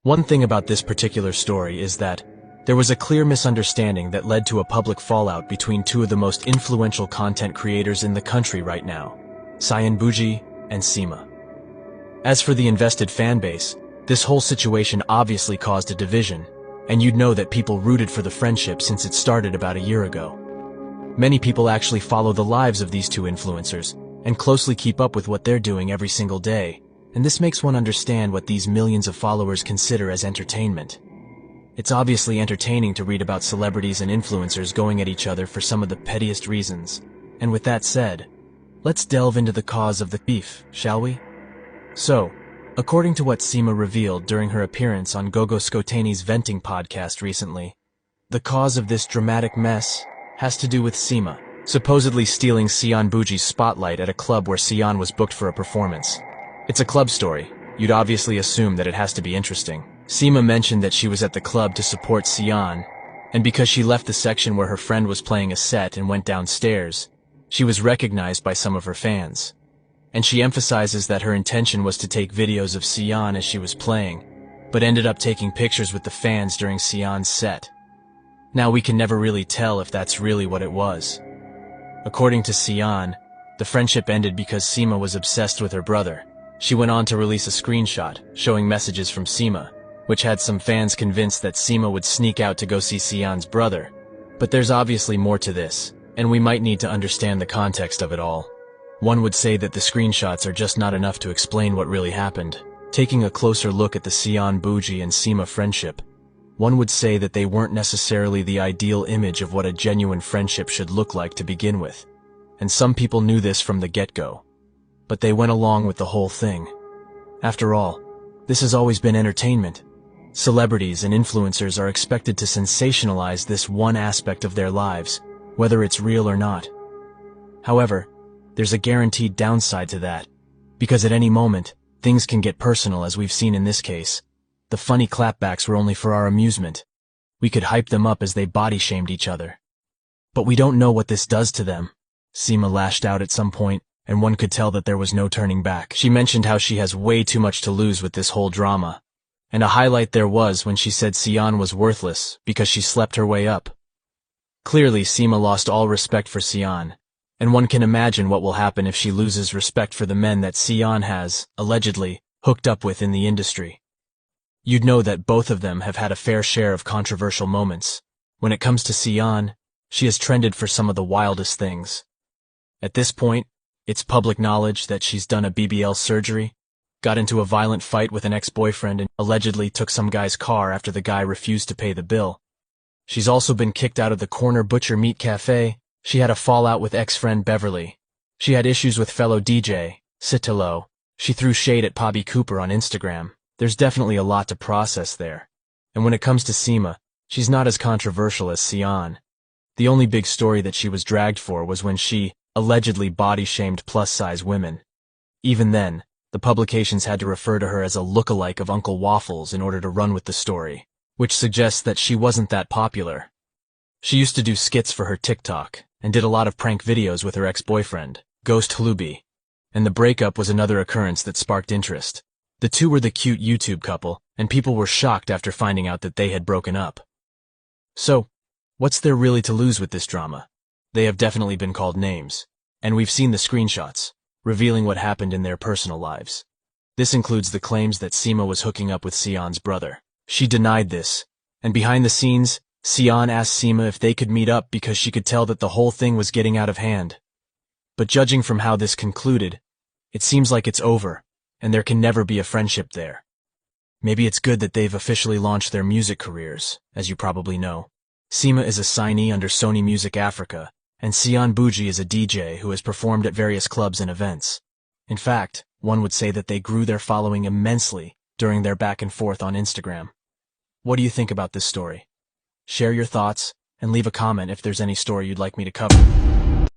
One thing about this particular story is that there was a clear misunderstanding that led to a public fallout between two of the most influential content creators in the country right now, Cyan and Seemah. As for the invested fanbase, this whole situation obviously caused a division, and you'd know that people rooted for the friendship since it started about a year ago. Many people actually follow the lives of these two influencers and closely keep up with what they're doing every single day, and this makes one understand what these millions of followers consider as entertainment. It's obviously entertaining to read about celebrities and influencers going at each other for some of the pettiest reasons. And with that said, let's delve into the cause of the beef, shall we? So, according to what Seemah revealed during her appearance on Gogo Skotani's Venting podcast recently, the cause of this dramatic mess has to do with Seemah supposedly stealing Cyan Buji's spotlight at a club where Cyan was booked for a performance. It's a club story. You'd obviously assume that it has to be interesting. Seemah mentioned that she was at the club to support Cyan, and because she left the section where her friend was playing a set and went downstairs, she was recognized by some of her fans. And she emphasizes that her intention was to take videos of Cyan as she was playing, but ended up taking pictures with the fans during Cyan's set. Now we can never really tell if that's really what it was. According to Cyan, the friendship ended because Seemah was obsessed with her brother. She went on to release a screenshot showing messages from Seemah, which had some fans convinced that Seemah would sneak out to go see Cyan's brother. But there's obviously more to this, and we might need to understand the context of it all. One would say that the screenshots are just not enough to explain what really happened. Taking a closer look at the Cyan Buji and Seemah friendship, one would say that they weren't necessarily the ideal image of what a genuine friendship should look like to begin with. And some people knew this from the get-go. But they went along with the whole thing. After all, this has always been entertainment. Celebrities and influencers are expected to sensationalize this one aspect of their lives, whether it's real or not. However, there's a guaranteed downside to that, because at any moment, things can get personal as we've seen in this case. The funny clapbacks were only for our amusement. We could hype them up as they body-shamed each other. But we don't know what this does to them. Seemah lashed out at some point, and one could tell that there was no turning back. She mentioned how she has way too much to lose with this whole drama. And a highlight there was when she said Cyan was worthless because she slept her way up. Clearly, Seemah lost all respect for Cyan, and one can imagine what will happen if she loses respect for the men that Cyan has, allegedly, hooked up with in the industry. You'd know that both of them have had a fair share of controversial moments. When it comes to Cyan, she has trended for some of the wildest things. At this point, it's public knowledge that she's done a BBL surgery, got into a violent fight with an ex-boyfriend, and allegedly took some guy's car after the guy refused to pay the bill. She's also been kicked out of the Corner Butcher Meat Cafe. She had a fallout with ex-friend Beverly. She had issues with fellow DJ, Citalo. She threw shade at Bobby Cooper on Instagram. There's definitely a lot to process there. And when it comes to Seemah, she's not as controversial as Cyan. The only big story that she was dragged for was when she allegedly body-shamed plus-size women. Even then, the publications had to refer to her as a look-alike of Uncle Waffles in order to run with the story, which suggests that she wasn't that popular. She used to do skits for her TikTok, and did a lot of prank videos with her ex-boyfriend, Ghost Hlubi, and the breakup was another occurrence that sparked interest. The two were the cute YouTube couple, and people were shocked after finding out that they had broken up. So, what's there really to lose with this drama? They have definitely been called names, and we've seen the screenshots, revealing what happened in their personal lives. This includes the claims that Seemah was hooking up with Cyan's brother. She denied this, and behind the scenes, Cyan asked Seemah if they could meet up because she could tell that the whole thing was getting out of hand. But judging from how this concluded, it seems like it's over, and there can never be a friendship there. Maybe it's good that they've officially launched their music careers, as you probably know. Seemah is a signee under Sony Music Africa, and Cyan Buji is a DJ who has performed at various clubs and events. In fact, one would say that they grew their following immensely during their back and forth on Instagram. What do you think about this story? Share your thoughts, and leave a comment if there's any story you'd like me to cover.